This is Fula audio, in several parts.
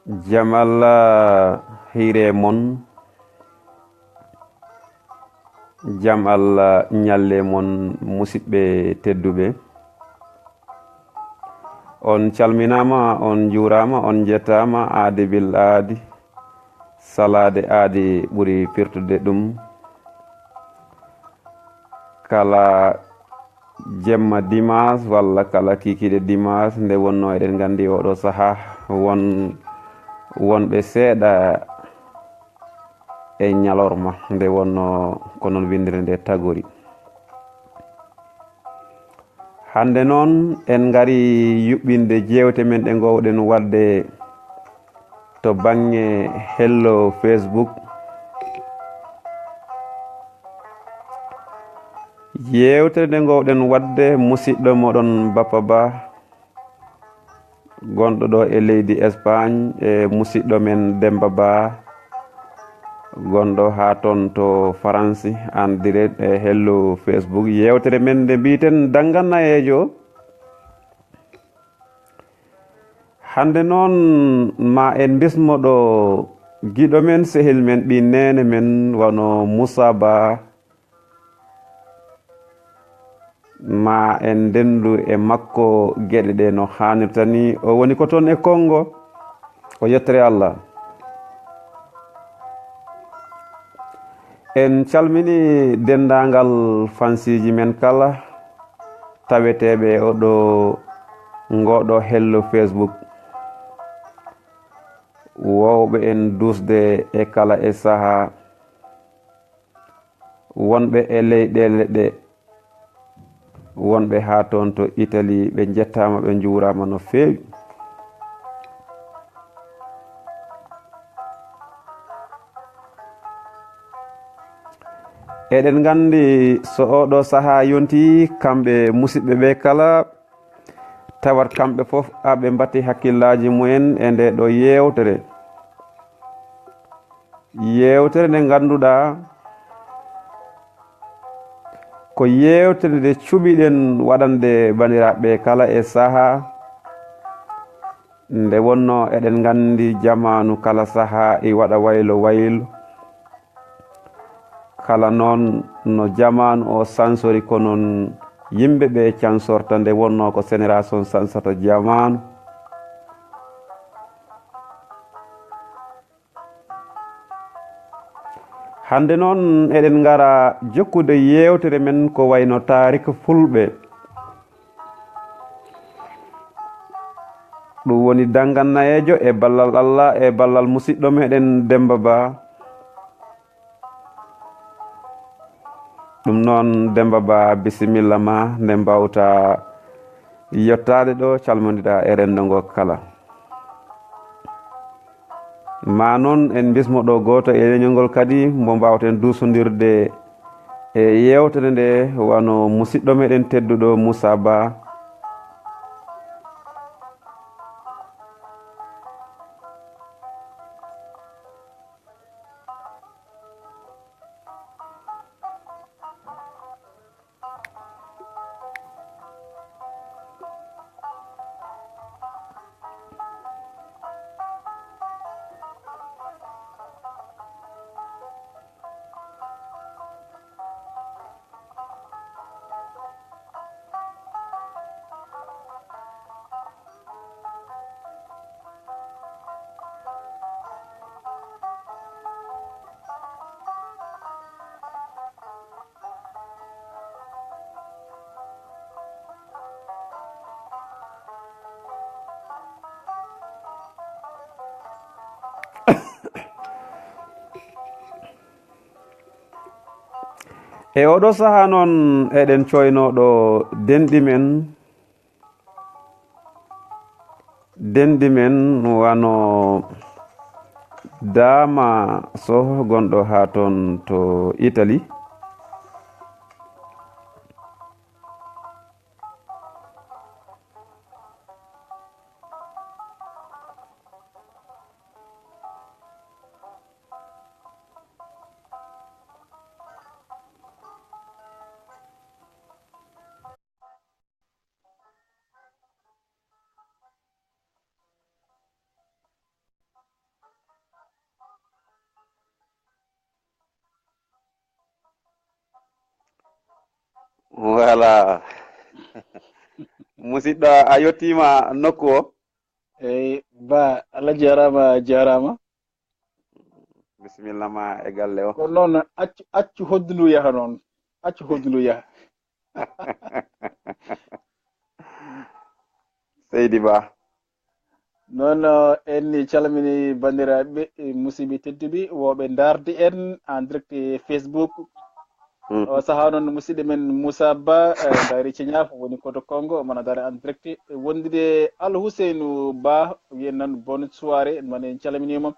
Jam Allah hiire mon, jam Allah ñalle mon musidɓe tedduɓe. On calminama, on juurama, on jettama aadi bil aadi. Salade aadi ɓuri firtude ɗum. Kala jemma dimas walla kala kikiɗe dimas nde wonno eɗen gandi oɗo saaha wonɓe seeɗa e ñalorma nde wonno ko non windire nde tagori. Hande noon en gari yuɓɓinde jewte men ɗe gowɗen wadde to bange hello Facebook. Yewtere nde gowɗen wadde musidɗo moɗon Bappa Ba gonɗo ɗo e leydi Espagne e musidɗo men Demba Ba gonɗo ha ton to France en direct e hello Facebook. Yewtere men nde mbiten dangannayejo. Hande noon ma en bismoɗo giɗo men sehil men ɓi nene men wano Moussa Ba ma en dendu e makko gueɗe ɗe no hannirta ni. O woni ko toon e Congo, o yettere Allah. En calmini dendagal fansiji men kala taweteɓe oɗo ngoɗo hello Facebook, wowɓe en dusde e kala e saaha, wonɓe e leyɗele ɗe, wonɓe ha toon to Italie, ɓe jettama ɓe juurama no feewi. Eɗen gandi so oɗo saaha yonti kamɓe musidɓe ɓe kala tawat kamɓe foof aɓe mbatti hakkillaji mumen e nde ɗo yewtere nde ganduɗa ko yewtere nde cuɓiɗen waɗande bandiraɓe kala e saaha nde wonno eɗen gandi jamanu kala saaha e waɗa waylo kala noon no jamanu o sansori ko noon yimɓeɓe cansorta nde wonno ko génération sansata jamanu. Hande noon eɗen gara jokkude yewtere men ko wayno Taarik Fulɓe. ɗum woni dangannayejo e ballal Allah e ballal musidɗo meɗen Demba Ba. ɗum noon Demba Ba bisimilla ma nde mbawta yettade ɗo calmodiɗa e rendo ngo kala. Ma noon en bismoɗo goto e leñol kadi mo mbawten dusodirde e yewtere nde wano musidɗo meɗen tedduɗo Moussa Ba. E oɗo saha noon eɗen coynoɗo dendi men wano Dama Sow gonɗo ha toon to Italie. voilà musidɗo a yettima nokku o eyi ba Allah jarama bisimilla ma e galle o ko noon accu hoddu yaha noon accu hoddu yaha seydi ba noon en calmini bandiraɓe musidɓe tedduɓe woɓe darde en en direct Facebook o saaha noon musidɗo men Moussa Ba daari Ceñaf woni koto Congo mana daari en direct wondude Al Huseynou Ba wiyen noon bonne soirée noon en calminima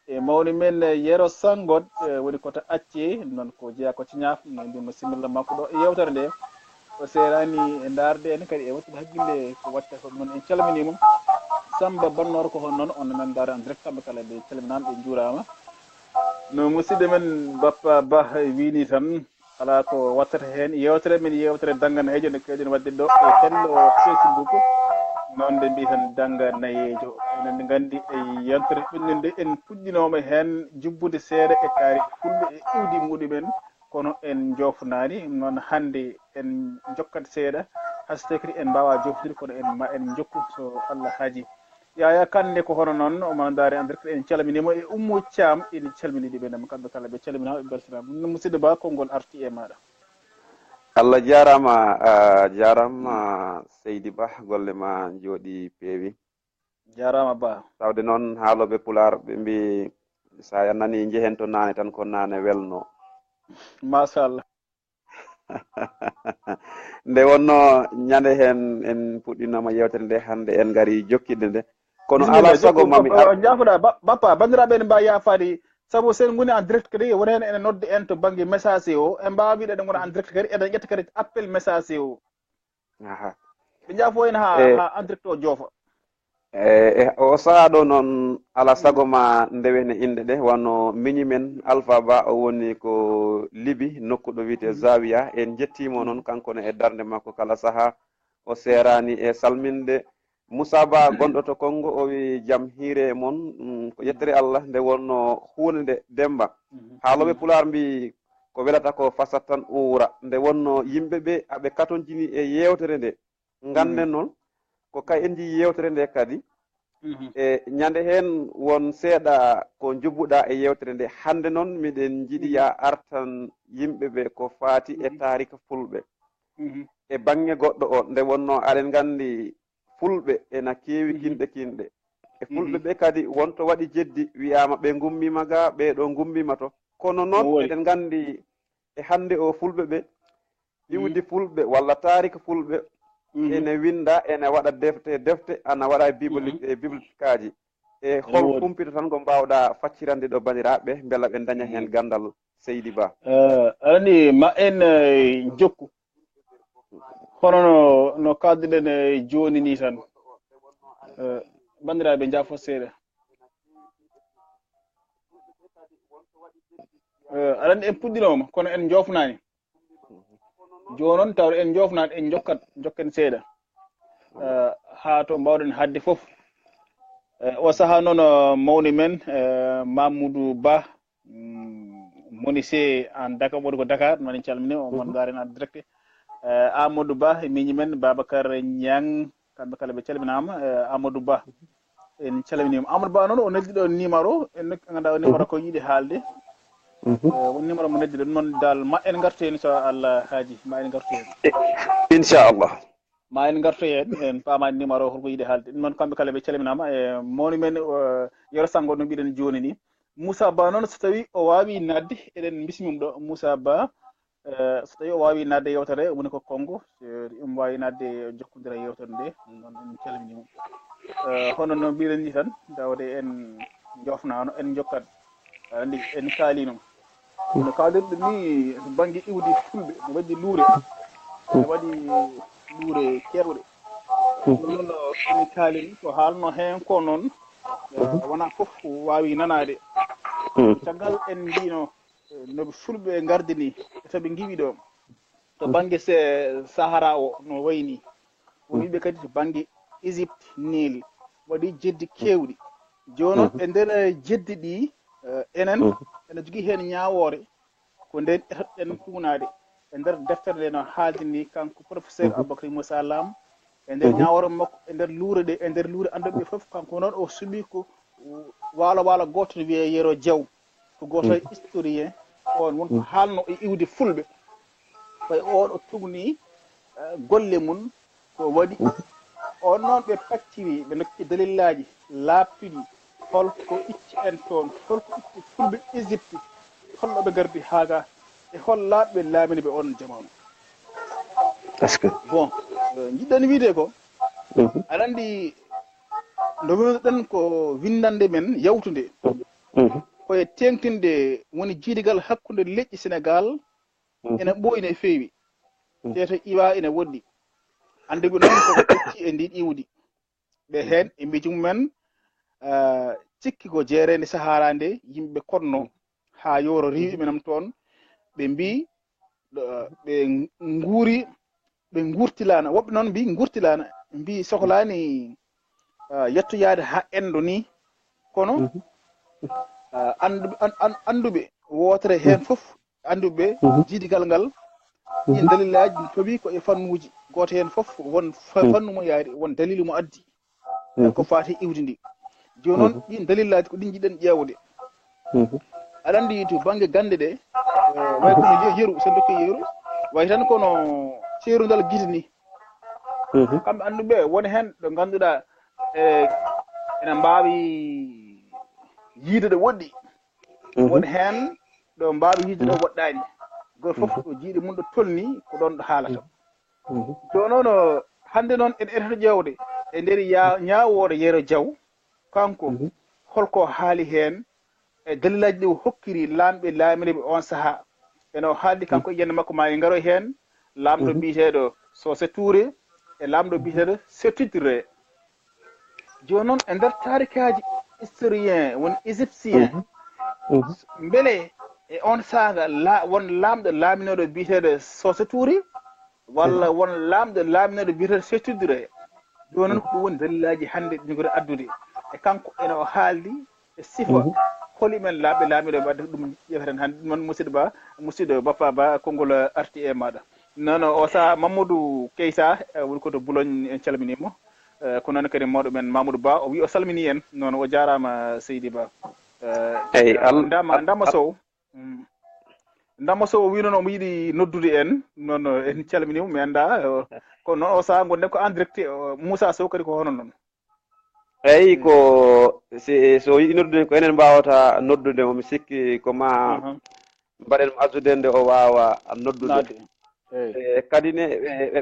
e mawni men Yero Sangot woni koto Acce noon ko jeeya ko Ceñaf no mbimo similla makko ɗo e yewtere nde o serani e darde en kadi e wattude haqqille ko watta ko noon en calminima Samba Bannor ko hon noon on men daari en direct kamɓe kala ɓe calminama ɓe juurama no musidɗo men Bappa Ba wini tan ala ko wattata hen yewtere men yewtere danganayejo nde kewɗen wadde ɗo e hello Facebook noon nde mbi tan danganayejo enen gandi e yewtere ɓenninde en puɗɗinoma hen jubbude seeɗa e Taarik Fulɓe e iwdi muɗumen kono en jofnani noon hande en jokkat seeɗa hayso kadi en mbawa joftude kono en jokku so Allah haaji Yaya Kande ko hono noon omo daari en direct en calminimo e Oumou Thiam en calminiɗe ɓe kamɓe kala ɓe calminama ɓe beltanama no musidɗo Ba konngol arti e maɗa Allah jarama seydi Ba golle ma jooɗi peewi jarama Ba tawde noon haaloɓe pular ɓe mbi sa nani jehen to nane tan ko nane welno machallah nde wonno ñande hen en puɗɗinoma yewtere nde hande en gari jokkidde nde kono ala sago mami jafoɗa Bappa bandiraɓe ne mbawi yafade saabu sen goni en direct kadi woni hen ene nodde en to banggue message o en mbawa wiide eɗen gona en direct kadi eɗen ƴetta kadi appel message o ɓe jaafo hen ha en direct o joofa o saaha ɗo noon ala sago ma ndewene inde ɗe wonno miñi men Alpha Ba o woni ko Libi nokku ɗo wiyete Zawiya en jettimo noon kankone e darde makko kala saaha o serani e salminde Moussa Ba gonɗo to Congo o wi jaam hiire moon ko yettere Allah nde wonno hunde nde Demba haaloɓe pular mbi ko welata ko fasat tan uura nde wonno yimɓeɓe aɓe katonjini e yewtere nde ganden noon ko kay en jii yewtere nde kadi e ñande hen won seeɗa ko jubbuɗa e yewtere nde hande noon miɗen jiiɗi ya artan yimɓeɓe ko faati e Taarik Fulɓe e bange goɗɗo o nde wonno aɗen gandi Fulɓe ena keewi kinɗe e Fulɓe ɓe kadi wonto waɗi jeddi wiyama ɓe gummima ga ɓeɗo gummima to kono noon eɗen gandi e hande o Fulɓe ɓe iwdi Fulɓe walla Taarik Fulɓe ene winda ene waɗa defte ana waɗa biblikaji e hol humpito tan ko mbawɗa faccirande ɗo bandiraɓe beela ɓe daña hen gandal Seydi Ba aɗani ma en jokku hono no kalduɗen joni ni tan bandiraɓe jaafo seeɗa aɗani en puɗɗinoma kono en jofnani joni noon tawde en jofnani en jokken seeɗa ha to mbawɗen hadde foof o saaha noon mawni men Mamoudou Ba moni en Dakar woni ko Dakar noon en calmini o mon garen en direct Amadou Ba e miñi men Babacar Niang kamɓe kala ɓe calminama Amadou Ba en calminima Amadou Ba noon o neddi ɗo numéro en ganduɗa o numéro ko yiiɗi haalde won numéro mo neddi ɗo noon dal ma en gartu hen so Allah haaji ma en gartu hen inchallah ma en gartu hen en paamani numéro o holko yiiɗi haalde ɗum noon kamɓe kala ɓe calminama e mawni men Yero Sango no mbiɗen joni ni Moussa Ba noon so tawi o wawi nadde eɗen bismimo ɗo Moussa Ba so tawi o wawi nadde yewtere woni ko Congo omo wawi nadde jokkodira yewtere nde noon en calminimo hono no mbiɗen ni tan tawde en jofnano en jokkat andi en kaalino no kaldirɗen ni banggue iwdi Fulɓe no waddi luure ne waɗi luure kerɗe ɗum noon en kaalini ko haalno hen ko noon wona foof wawi nanade caggal en mbino noɓe Fulɓe gardini toɓe giwi ɗo to banggue Sahara o no wayni woni yimɓe kadi to banggue Égypte Nil waɗi jeddi kewɗi joni noon e nder jeddi ɗi enen ene jogui hen ñawore ko nden etoɗen ɗuunade e nder deftere nde no haaldini kanko professeur Aboubacry Moussa Lam e nder ñaworo makko e nder luure ɗe e nder luure anduɓe fof kanko noon o suɓi ko waalo goto no wiye Yero Diaw ko goto e historien on wonko haalno e iwde fulɓe koye on o tugni golle mum ko waɗi on noon ɓe pacciri ɓe nokki dalillaji laaɓtuɗi holko icci en toon holko itti fulɓe Égypte holno ɓe gardi haaga e hol laaɓɓe laamini ɓe on jamanu bon jiɗɗen wiide ko aɗa andi no winoɗen ko windande men yawtude koye tengtinde woni jiidigal hakkude leƴƴi Sénégal ene ɓooyni e feewi teto iwa ene woɗɗi anduɓe noon koko ƴetti e ndi iwdi ɓe heen e miijo mumen cikki ko jeerede sahara nde yimɓe konno haa yoro riiwi menam toon ɓe mbi ɓe nguuri ɓe ngurtilana woɓɓe noon mbi ngurtilana mbi sohlani yettoyaade ha endo ni kono anduɓe wotere heen fof anduɓe jiidigal ngal ɗin dalilaji toɓi ko e fannuji goto heen fof won fannu mo yaari won dalilu mo addi ko faati iwdi ndi joni noon ɗin dalillaji ko ɗin jiɗen ƴeewde aɗa andi to banggue gande ɗe way kono yeeru sen dokki yeeru way tan kono seerudal guite ni kamɓe anduɓe woni hen ɗo ganduɗa ene mbawi yiide ɗo woɗɗi woni hen ɗo mbawi yiide ɗo woɗɗani goto fof ɗo jiiɗe mum ɗo tolni ko ɗon ɗo haalata joni noon hande noon en eto ƴewde e nder ñawoore Yero Diaw kanko holko haali hen e dalilaji ɗi o hokkiri laamɓe laaminiɓe on saaha eno haaldi kanko e yiyande makko ma e garoy hen laamɗo biyeteɗo Sosé Touré e laamɗo biyeteɗo Sékou Touré joni noon e nder tarikaji historien woni égyptien beele e on saaga won laamɗo laaminoɗo biyeteɗo Sosé Touré walla won laamɗo laaminoɗo biyeteɗo Sékou Touré joni noon ko ɗum woni dalilaji hannde ɗi jogori addude e kanko ene o haaldi e sifa holimen laaɓe laamiɗo wadde ɗum ƴeweten hannde ɗum noon musidɗo Bappa Ba konngol arti e maɗa noon o saaha Mamadou Keita woni koto Boulogne en calminimo ko noon kadi mawɗo men Mamadou Ba o wi o salmini en noon o jarama Seydi Ba eyi Ndama Sow o wi noon omo yiiɗi noddude en noon en calminimo mi anda ko noon o saaha gonɗen ko en direct Moussa Sow kadi ko hono noon eyi ko so yiɗi noddude ko enen mbawata noddude mo mi sikki ko ma mbaɗen mo addude nde o wawa noddude kadi ne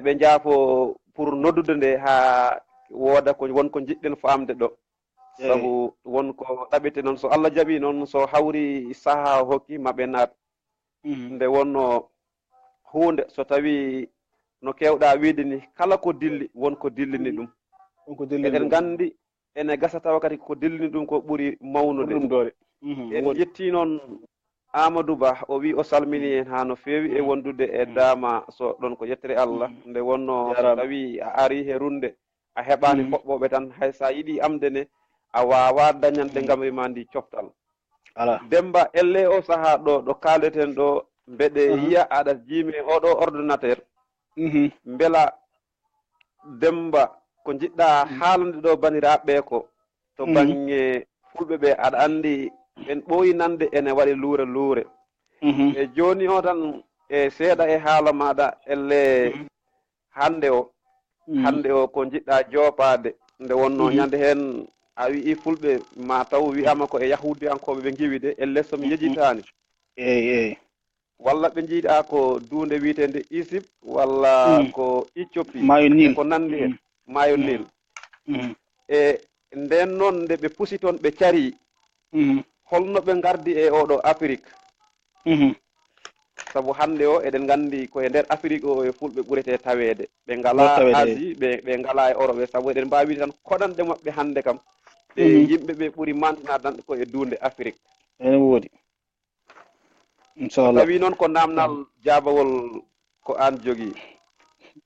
ɓe jaafo pour noddude nde ha wooda ko wonko jiɗɗen famde ɗo sabu wonko ɗaɓete noon so Allah jaaɓi noon so hawri saaha hokki maɓe naat nde wonno hunde so tawi no kewɗa wiide ni kala ko dilli wonko dillini ɗum eɗen gandi ene gasa tawa kadi ko dillini ɗum ko ɓuuri mawnude en yetti noon Amadou Ba o wi o salmini en ha no feewi e wondude e dama so ɗon ko yettere Allah nde wonno so tawi a ari he runde a heɓani hoɓɓoɓe tan hay sa yiiɗi amdene a wawa dañande ngamri ma ndi coftal Demba elle o saaha ɗo kaleten ɗo mbeɗe yiya aɗa jiimi oɗo ordinateur beela Demba ko jiɗɗa haalande ɗo baniraɓe ko to bange fulɓe ɓe aɗa andi en ɓooyi nande ene waɗi luure e joni o tan e seeɗa e haala maɗa elle hande o ko jiɗɗa joopade nde wonno ñande hen a wii fulɓe ma taw wiyama ko e yahudiyankoɓe ɓe giwi de elle somi yejitani eyi walla ɓe jiiɗa ko duunde wiitende Égypte walla ko Éthiopie ko nandi hen maayo Nil e nden noon nde ɓe pusi toon ɓe cari holno ɓe gardi e oɗo Afrique sabu hande o eɗen gandi koye nder Afrique o e fulɓe ɓurete tawede ɓe ngala Asie ɓe ngala e Europe sabu eɗen mbawi tan koɗanɗe mabɓe hande kam ɓe yimɓe ɓe ɓuuri mantinade koye duunde Afrique ene woodi inchallah tawi noon ko namdal jaabawol ko an jogui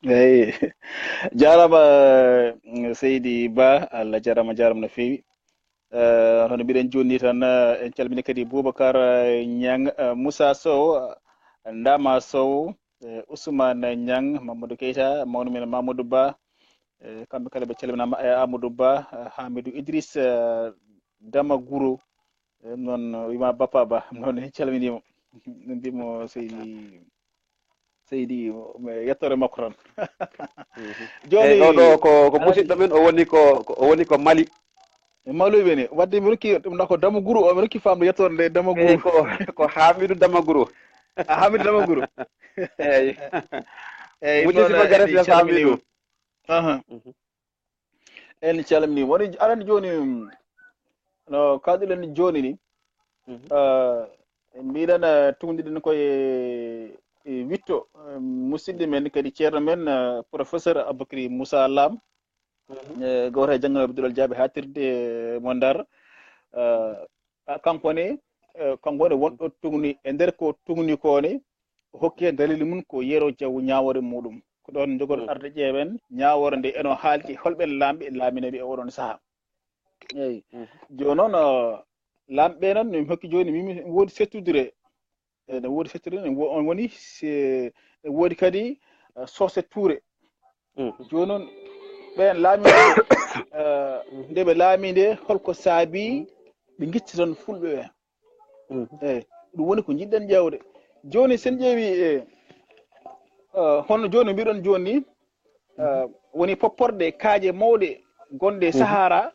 eyi jarama Seydi Ba Allah jarama no feewi hono mbiɗen jonni tan en calmini kadi Boubacar Niang Moussa Sow Ndama Sow Ousmane Niang, Mamadou Keita, mawni men Mamadou Ba, kamɓe kala ɓe calminama Amadou Ba, Hamidou Idriss Dama Gouro, noon wima Bappa Ba, noon en calminimo no mbimo Seydi yettore makko tan joni oɗo ko musidɗo men o woni ko Mali Mawluɓe ni wadde mi rokki ɗum ɗa ko Dama Gouro o mi rokki famde yettore nde Dama Gouro ko Hamidou Dama Gouro Hamidou Dama Gouro eyyi eyyi musidɗo gares Hamidou en calmini woni arani joni no kalɗuɗen joni ni mbiɗen tugdiɗen koye Widto musidɗo men kadi ceerno men professeur Aboubacry Moussa Lam goto e jangganoɓe Duɗol Diaby hatirde mo Ndar kankone wonɗo tugni e nder ko tugni kone hokki hen dalil mum ko Yero Diaw ñawore muɗum ko ɗon jogoɗo arde ƴeewen ñawore nde eno haalti holɓen laamɓe laamineɓe e oɗon saaha eyyi joni noon laamɓe noon mi hokki joni mimi woodi settudire ne woodi settudire on woni woodi kadi Socé Touré joni noon ɓen laamiɓe nde ɓe laami nde holko saabi ɓe guitti toon fulɓe ɓe eyyi ɗum woni ko jiɗɗen ƴewde joni sen ƴeewi hono joni mbiɗon joni ni woni popporɗe kaaje mawɗe gonɗe Sahara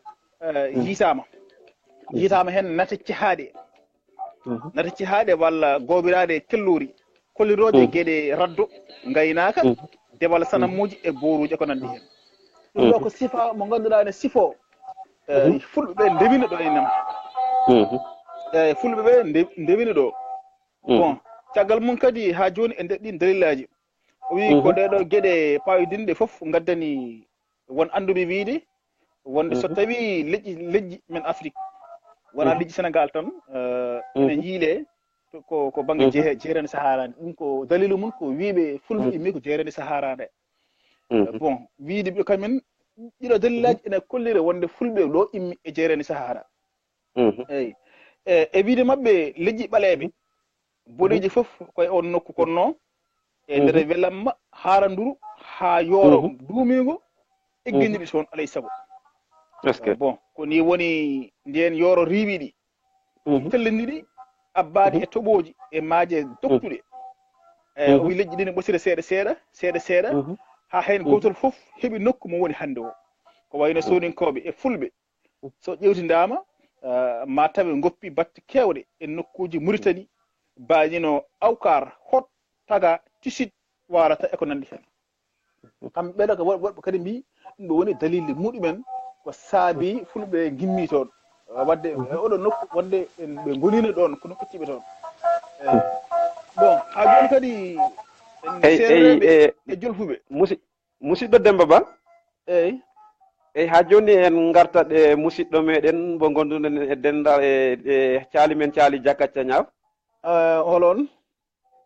yitama hen nata cihaaɗe walla gobiraɗe kellori kolliroje gueɗe raddo gaynaka debal sanamuji e boruji ko nandi hen ɗum ɗo ko sifa mo ganduɗa ne sifo fulɓe ɓe ndewina ɗo enem eyyi fulɓe ɓe ndewina ɗo bon caggal mum kadi ha joni e nder ɗin dalilaji o wi ko ɗeɗo gueɗe pawidinɗe foof gaddani won anduɓe wiide wonde so tawi leƴƴi men Afrique wona leƴƴi Sénégal tan ene jiile ko banggue jeerende Sahara nde ɗum ko dalilu mum ko wiiɓe fulɓe immi ko jeerende Sahara nde bon wiide ɓe kamen ɗiɗo dalilaji ene kollire wonde fulɓe ɗo immi e jeerende Sahara eyyi e wiide mabɓe leƴƴi ɓaleɓe boɗeji foof koye on nokku konno e nder welamma haaranduru ha yooro duumigo egginiɗi toon alay saago bon ko ni woni nden yooro riiwiɗi telliniɗi abbade e toɓoji e maaje doktuɗe o wi leƴƴi ɗi ne ɓosira seeɗa ha hen gotol foof heeɓi nokku mo woni hannde o ko wayno soninkoɓe e fulɓe so ƴewtidama ma tawe goppi batte kewɗe e nokkuji Mauritanie bañino Awkar Hot Taga Tisit warata e ko nandi hen kamɓe ɓeɗo ko woɗɓe kadi mbi ɗum ɗo woni dalilde muɗumen ko saabi fulɓe gimmi toon wadde oɗo nokku wonde ɓe gonino ɗon ko nokku ciɓe toon bon ha joni kadi seereɓe e jolfuɓe musidɗo Demba Ba eyyi ha joni en gartat e musidɗo meɗen mo gonduɗen e dendal e caali men caali Diakacca Ñaaw holon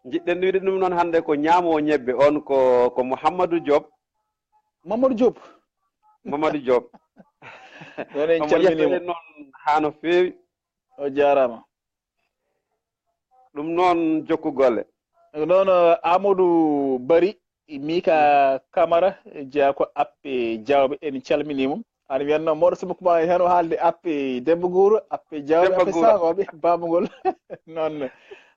jiɗɗen wiide ɗum noon hannde ko ñaamo ñebbe on ko Mouhamadou Diop Mamadou Diop ɗon en calminimo noon ha no feewi o jarama ɗum noon jokku golle noon Amadou Bari Mika Camara jeeya ko appe Diawɓe en calminimo aɗa wiyatno moɗo sumakuma hen o haalde appe Demba Gouro appe Diawɓe appe Sakoɓe babugol noon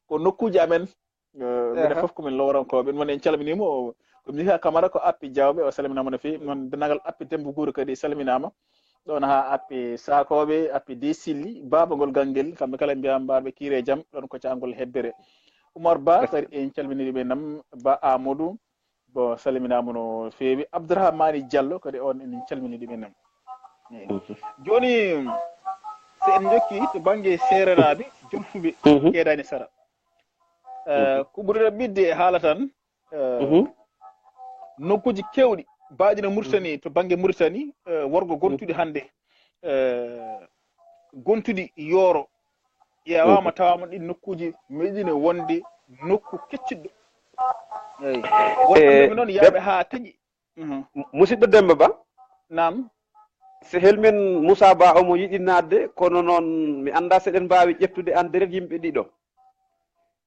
ko nokkuji amen minen foof komin lowrankoɓe ɗum en calminimo ko Mika Camara ko appe Diawɓe o salminama no fewi noon denagal appe Demba Gouro kadi salminama ɗon ha appe Sakoɓe appe Desilli babagol Ganguel kamɓe kala mbiyama mbaɓe kiire jaam ɗon ko cangol heddere Oumar Ba kadi en calminiɓe nam Ba Amadou bon salminama no fewi Abdourahmani Diallo kadi on en calminiɗumen nam joni so en jokki to banggue serenaɓe jolfuɓe keedani sara ko ɓuri raɓɓidde e haala tan nokkuji kewɗi mbaɗino Mauritanie to banggue Mauritanie worgo gontuɗi hannde gontuɗi yooro ƴewama tawama ɗin nokkuji meɗino wonde nokku kecciɗɗo eyyi wonɓe noon yaaɓe ha taƴi musidɗo Demba Ba nam so helmen Moussa Ba omo yiɗi nadde kono noon mi anda seɗen mbawi ƴettude an nder yimɓe ɗiɗo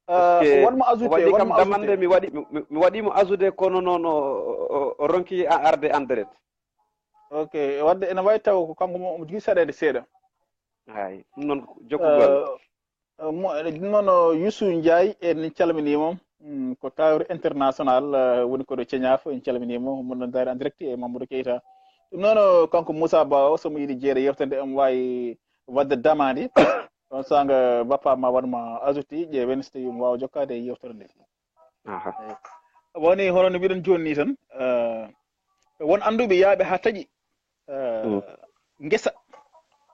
wonmo ajouté kam damande mi waɗimo ajouté kono noon o ronki arde anderet. Ok, wadde ene wawi taw ko kanko mo jogui saɗede seeɗa. hay ɗum noon jokkugol ɗum noon Youssou Ndiaye en calminimo ko tawre international woni koɗo ceñaf en calminimo mono dari en direct e Mamadou Keita. ɗum noon kanko Moussa Ba o somo yiiɗi jeere yewtande omo wawi wadde damade on sanga bappa ma waɗma ajouté ƴeewen so tawi mo wawa jokkade e yewtere nde. woni hono no mbiɗen joni ni tan won anduɓe yaaɓe ha taaƴi ngesa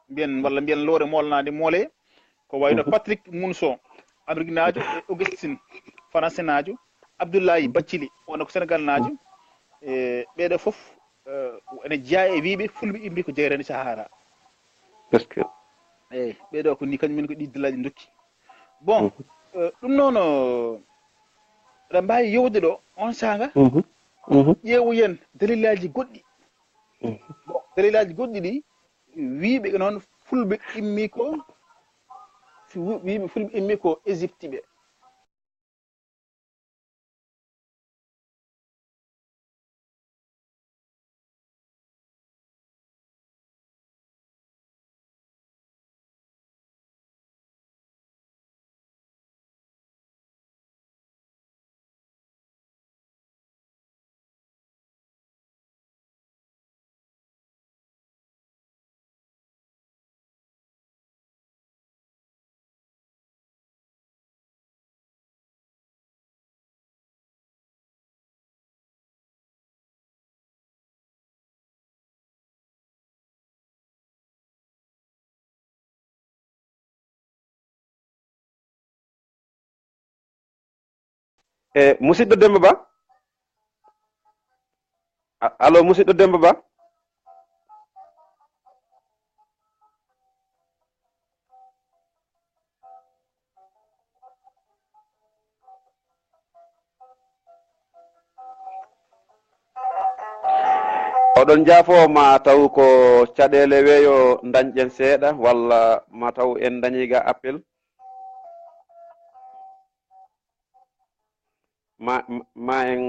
mbiyen walla mbiyen lowre molnade moole ko wayno Patrick Mounson Amérique naajo e Augustine Français naajo Abdoulaye Bathily wonno ko Sénégal naajo e ɓeɗo foof ene jeeya e wiiɓe fulɓe imbi ko jeyrani Sahara. eyyi ɓeɗo ko ni kañumen ko ɗi dillaji dokki bon ɗum noon aɗa mbawi yewde ɗo on sanga ƴeewoyen dalilaji goɗɗi bon dalilaji goɗɗi ɗi wiiɓe noon fulɓe immi ko wiiɓe fulɓe immi ko Égypte ɓe. musidɗo Demba Ba allo musidɗo Demba Ba oɗon jaafo ma taw ko caɗele weeyo dañƴen seeɗa walla ma taw en dañiga appel ma en